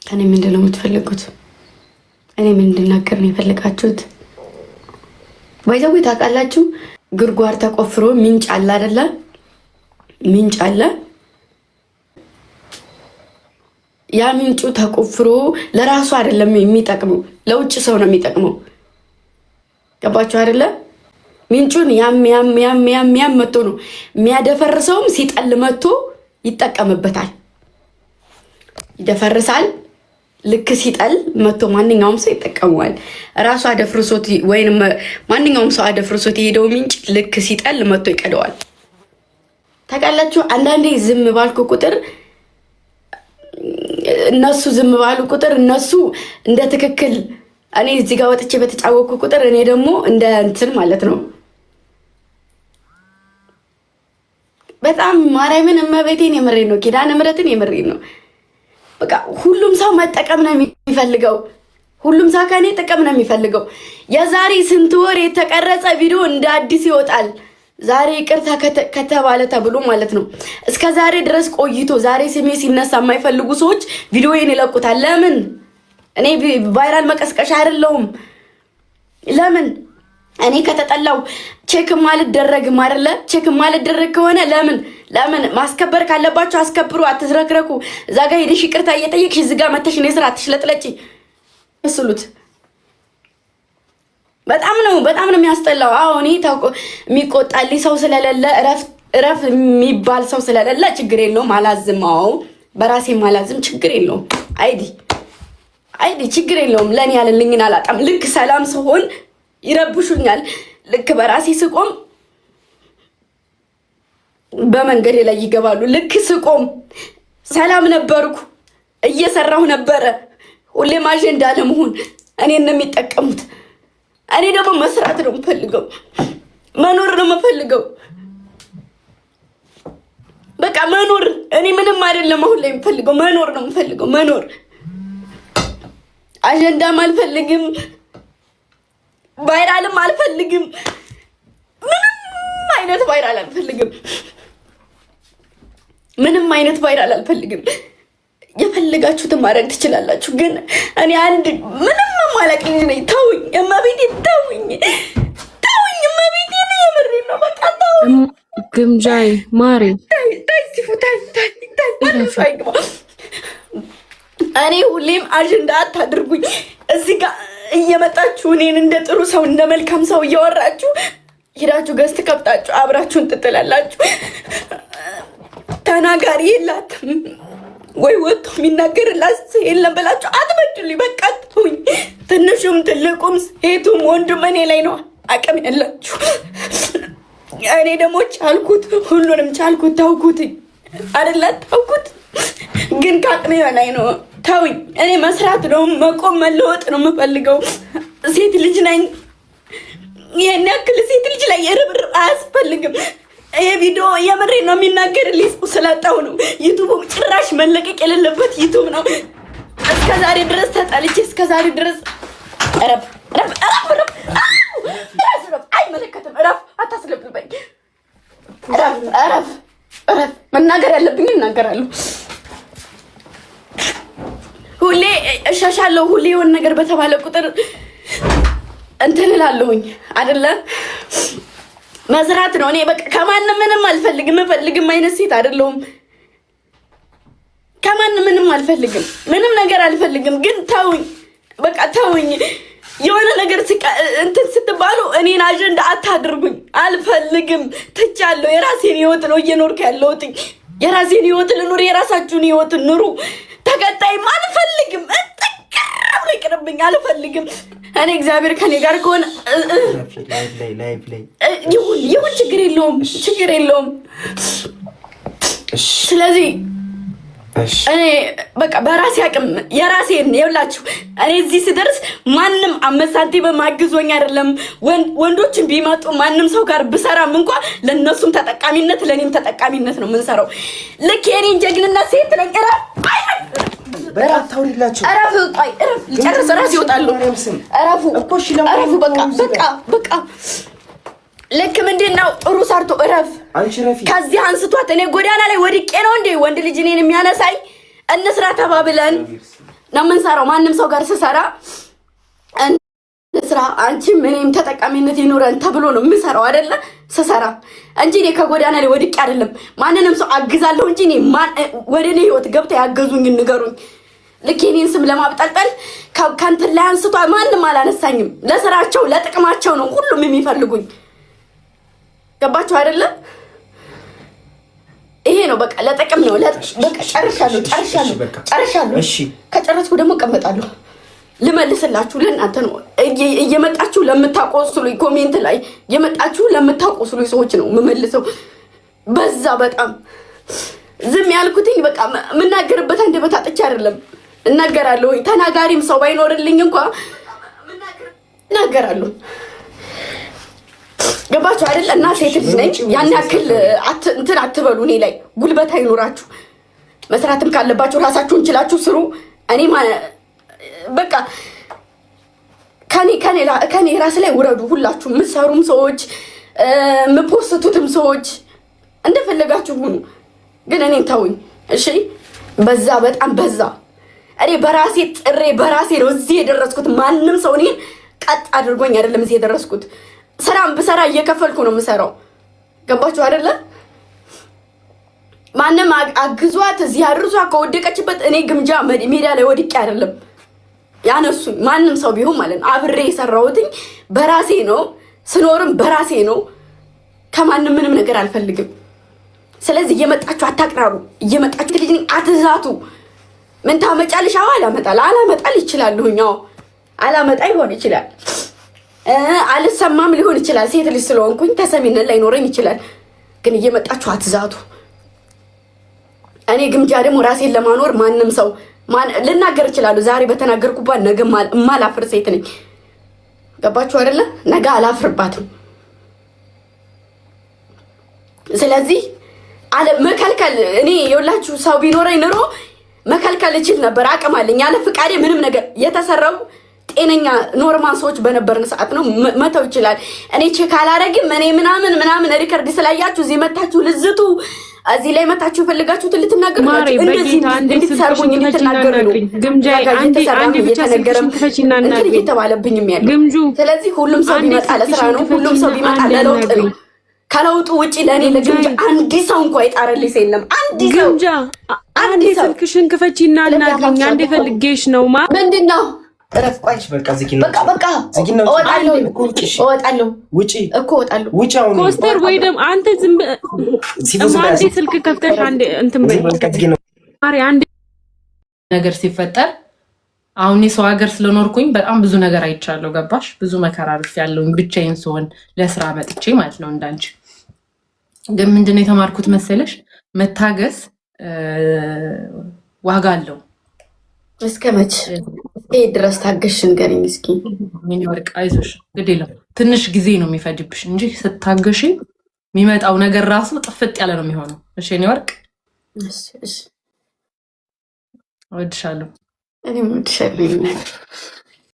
ከኔ ምንድነው የምትፈልጉት? እኔ ምን እንድናገር ነው የፈለጋችሁት? ባይዘው ታውቃላችሁ፣ ጉድጓድ ተቆፍሮ ምንጭ አለ አይደለ? ምንጭ አለ። ያ ምንጩ ተቆፍሮ ለራሱ አይደለም የሚጠቅመው፣ ለውጭ ሰው ነው የሚጠቅመው። ገባችሁ አይደለ? ምንጩን ያም መጥቶ ነው የሚያደፈርሰውም፣ ሲጠል መጥቶ ይጠቀምበታል፣ ይደፈርሳል። ልክ ሲጠል መጥቶ ማንኛውም ሰው ይጠቀመዋል። ራሱ አደፍርሶት ወይንም ማንኛውም ሰው አደፍርሶት የሄደው ምንጭ ልክ ሲጠል መጥቶ ይቀደዋል። ታውቃላችሁ፣ አንዳንዴ ዝም ባልኩ ቁጥር እነሱ ዝም ባሉ ቁጥር እነሱ እንደ ትክክል፣ እኔ እዚህ ጋር ወጥቼ በተጫወኩ ቁጥር እኔ ደግሞ እንደ እንትን ማለት ነው። በጣም ማርያምን እመቤቴን የምሬን ነው፣ ኪዳነ ምሕረትን የምሬን ነው። በቃ ሁሉም ሰው መጠቀም ነው የሚፈልገው። ሁሉም ሰው ከኔ ጥቅም ነው የሚፈልገው። የዛሬ ስንት ወር የተቀረጸ ቪዲዮ እንደ አዲስ ይወጣል። ዛሬ ይቅርታ ከተባለ ተብሎ ማለት ነው። እስከ ዛሬ ድረስ ቆይቶ ዛሬ ስሜ ሲነሳ የማይፈልጉ ሰዎች ቪዲዮዬን ይለቁታል። ለምን? እኔ ቫይራል መቀስቀሻ አይደለሁም። ለምን? እኔ ከተጠላው ቼክ ማልደረግም አይደለ? ቼክ ማልደረግ ከሆነ ለምን ማስከበር ካለባችሁ አስከብሩ፣ አትዝረክረኩ። እዛ ጋር ሄደሽ ይቅርታ እየጠየቅሽ እዚህ ጋር መተሽ ነው ስራ አትሽለጥለጪ መስሉት። በጣም ነው የሚያስጠላው። አዎ እኔ የሚቆጣልኝ ሰው ስለሌለ እረፍ የሚባል ሰው ስለሌለ ችግር የለውም፣ አላዝም። አዎ በራሴ ማላዝም ችግር የለውም። አይዲ ችግር የለውም። ለኔ ያለልኝን አላጣም። ልክ ሰላም ስሆን ይረብሹኛል። ልክ በራሴ ስቆም በመንገዴ ላይ ይገባሉ። ልክ ስቆም ሰላም ነበርኩ፣ እየሰራሁ ነበረ። ሁሌም አጀንዳ ለመሆን እኔን ነው የሚጠቀሙት። እኔ ደግሞ መስራት ነው የምፈልገው፣ መኖር ነው የምፈልገው። በቃ መኖር፣ እኔ ምንም አይደለም አሁን ላይ የምፈልገው መኖር ነው የምፈልገው። መኖር፣ አጀንዳም አልፈልግም፣ ቫይራልም አልፈልግም፣ ምንም አይነት ቫይራል አልፈልግም፣ ምንም አይነት ቫይራል አልፈልግም። የፈለጋችሁትን ማድረግ ትችላላችሁ፣ ግን እኔ ምንም ማለቅኝ ነኝ። ተውኝ እመቤቴ፣ ተውኝ እመቤቴ፣ የምሬን ነው። በቃ ተውኝ። ግምጃይ ማሪ እኔ ሁሌም አጀንዳ አታድርጉኝ። እዚህ ጋር እየመጣችሁ እኔን እንደ ጥሩ ሰው እንደ መልካም ሰው እያወራችሁ ሄዳችሁ ገዝት ከብታችሁ አብራችሁን ትጥላላችሁ። ተናጋሪ የላትም ወይ ወጥቶ የሚናገርላት የለም ብላችሁ አትበድሉኝ። በቃ ተውኝ። ትንሹም ትልቁም ሴቱም ወንዱም እኔ ላይ ነው አቅም ያላችሁ። እኔ ደግሞ ቻልኩት፣ ሁሉንም ቻልኩት፣ ታውኩት አይደለ? ታውኩት፣ ግን ከአቅሜ በላይ ነው። ተውኝ። እኔ መስራት ነው፣ መቆም መለወጥ ነው የምፈልገው። ሴት ልጅ ነኝ። ይሄን ያክል ሴት ልጅ ላይ የርብርብ አያስፈልግም። ይሄ ቪዲዮ የምሬ ነው የሚናገርልኝ ስላጣሁ ነው። ዩቱብ ጭራሽ መለቀቅ የሌለበት ዩቱብ ነው። እስከዛሬ ድረስ ተጣልቼ እስከዛሬ ድረስ ረፍ አይመለከትም። ረፍ አታስለብልበኝ። ረፍ መናገር ያለብኝ እናገራለሁ። ሁሌ እሻሻለሁ። ሁሌ የሆነ ነገር በተባለ ቁጥር እንትን እላለሁኝ አይደለ? መስራት ነው። እኔ በቃ ከማንም ምንም አልፈልግም። የምፈልግም አይነት ሴት አይደለሁም። ከማንም ምንም አልፈልግም። ምንም ነገር አልፈልግም። ግን ተውኝ፣ በቃ ተውኝ። የሆነ ነገር እንትን ስትባሉ እኔን አጀንዳ አታድርጉኝ። አልፈልግም። ትቻለሁ። የራሴን ህይወት ነው እየኖርኩ ያለሁት። የራሴን ህይወት ልኑር፣ የራሳችሁን ህይወት ኑሩ። ተቀጣይም አልፈልግም። ብሎ ይቅርብኝ። አልፈልግም። እኔ እግዚአብሔር ከኔ ጋር ከሆነ ይሁን፣ ችግር የለውም። ስለዚህ እኔ በቃ በራሴ አቅም የራሴን ይኸውላችሁ፣ እኔ እዚህ ስደርስ ማንም አመሳንቴ በማግዞኝ አይደለም። ወንዶችን ቢመጡ ማንም ሰው ጋር ብሰራም እንኳን ለነሱም ተጠቃሚነት ለኔም ተጠቃሚነት ነው የምንሰራው። ልክ የኔን ጀግንነት ሴት ነኝ። እረፍ ልጨርስ፣ እራስ ይወጣሉ። እረፉ በቃ ልክ ምንድን ነው ጥሩ ሰርቶ እረፍ። ከዚህ አንስቷት እኔ ጎዳና ላይ ወድቄ ነው እንዴ ወንድ ልጅ እኔን የሚያነሳኝ? እንስራ ተባብለን ነው የምንሰራው። ማንም ሰው ጋር ስሰራ ስራ አንቺም እኔም ተጠቃሚነት ይኖረን ተብሎ ነው የምሰራው አይደለ? ስሰራ እንጂ እኔ ከጎዳና ላይ ወድቄ አይደለም። ማንንም ሰው አግዛለሁ እንጂ እኔ ወደ እኔ ህይወት ገብተው ያገዙኝ ንገሩኝ። ልክ የኔን ስም ለማብጠልጠል ከእንትን ላይ አንስቶ ማንም አላነሳኝም። ለስራቸው ለጥቅማቸው ነው ሁሉም የሚፈልጉኝ። ገባችሁ አይደለ? ይሄ ነው በቃ ለጥቅም ነው። በቃ ጨርሻለሁ። እሺ ከጨረስኩ ደግሞ እቀመጣለሁ። ልመልስላችሁ ለእናንተ ነው እየመጣችሁ ለምታቆስሉኝ ኮሜንት ላይ እየመጣችሁ ለምታቆስሉኝ ሰዎች ነው የምመልሰው። በዛ በጣም ዝም ያልኩትኝ በቃ የምናገርበት አንደበት አጥቼ አይደለም። እናገራለሁ። ተናጋሪም ሰው ባይኖርልኝ እንኳን እናገራለሁ። ገባችሁ አይደል? እና ሴት ልጅ ነኝ። ያን ያክል እንትን አትበሉ። እኔ ላይ ጉልበት አይኖራችሁ። መስራትም ካለባችሁ ራሳችሁን ችላችሁ ስሩ። እኔ በቃ ከኔ ራስ ላይ ውረዱ። ሁላችሁ የምትሰሩም ሰዎች የምትፖስቱትም ሰዎች እንደፈለጋችሁ ሁኑ። ግን እኔን ተውኝ እሺ። በዛ በጣም በዛ። እኔ በራሴ ጥሬ በራሴ ነው እዚህ የደረስኩት። ማንም ሰው እኔን ቀጥ አድርጎኝ አይደለም እዚህ የደረስኩት። ስራም ብሰራ እየከፈልኩ ነው የምሰራው። ገባችሁ አይደለ? ማንም አግዟት እዚህ አድርሷት ከወደቀችበት እኔ ግምጃ ሜዳ ላይ ወድቄ አይደለም ያነሱኝ። ማንም ሰው ቢሆን ማለት ነው አብሬ የሰራሁትኝ በራሴ ነው። ስኖርም በራሴ ነው። ከማንም ምንም ነገር አልፈልግም። ስለዚህ እየመጣችሁ አታቅራሩ። እየመጣችሁ ልጅ አትዛቱ። ምን ታመጫለሽ? አላመጣል ይችላልሁኝ። አላመጣ ይሆን ይችላል። አልሰማም ሊሆን ይችላል። ሴት ልጅ ስለሆንኩኝ ተሰሚነት ላይኖረኝ ይችላል። ግን እየመጣችሁ አትዛቱ። እኔ ግምጃ ደግሞ ራሴን ለማኖር ማንም ሰው ልናገር እችላለሁ። ዛሬ በተናገርኩባት ነገ ማላፍር ሴት ነኝ። ገባችሁ አይደለ? ነገ አላፍርባትም። ስለዚህ መከልከል እኔ የወላችሁ ሰው ቢኖረኝ ኑሮ መከልከል እችል ነበር። አቅም አለኝ። ያለ ፍቃዴ ምንም ነገር የተሰራው ጤነኛ ኖርማል ሰዎች በነበርን ሰዓት ነው። መተው ይችላል። እኔ ቼክ አላረግም። እኔ ምናምን ሪከርድ ስላያችሁ እዚህ መታችሁ ልዝቱ እዚህ ላይ መታችሁ ፈልጋችሁትን ልትናገሩ እንድትሰርቡኝ እንድትናገሩ ነው። እየተባለብኝም ያለ ስለዚህ ሁሉም ሰው ቢመጣ ለስራ ነው። ሁሉም ሰው ቢመጣ ለለውጥ ነው። ከለውጡ ውጪ ለእኔ ለግምጃ አንድ ሰው እንኳ የጣረልኝ ሰው የለም። አንድ ሰው አንድ ስልክሽን ክፈቺና እናግኝ። አንዴ ፈልጌሽ ነው ምንድን ነው ረፍቋሽ በቃ እወጣለሁ። ውጪ እኮ እወጣለሁ። ኮስተር ወይ ደግሞ አንተ ዝም አንዴ ስልክ ከፍተሽ አንዴ እንትን በይ ማሪ። አንዴ ነገር ሲፈጠር አሁን የሰው ሀገር ስለኖርኩኝ በጣም ብዙ ነገር አይቻለሁ። ገባሽ? ብዙ መከራ አልፌያለሁኝ ብቻዬን ስሆን ለስራ መጥቼ ማለት ነው እንዳንቺ። ግን ምንድነው የተማርኩት መሰለሽ? መታገስ ዋጋ አለው። እስከ መቼ ድረስ ታገሽ ንገሪኝ እስኪ። ምን ወርቅ አይዞሽ፣ ግድ የለም ትንሽ ጊዜ ነው የሚፈጅብሽ እንጂ ስታገሽ የሚመጣው ነገር ራሱ ጥፍጥ ያለ ነው የሚሆነው። እሺ እኔ ወርቅ እወድሻለሁ። እኔም እወድሻለሁ።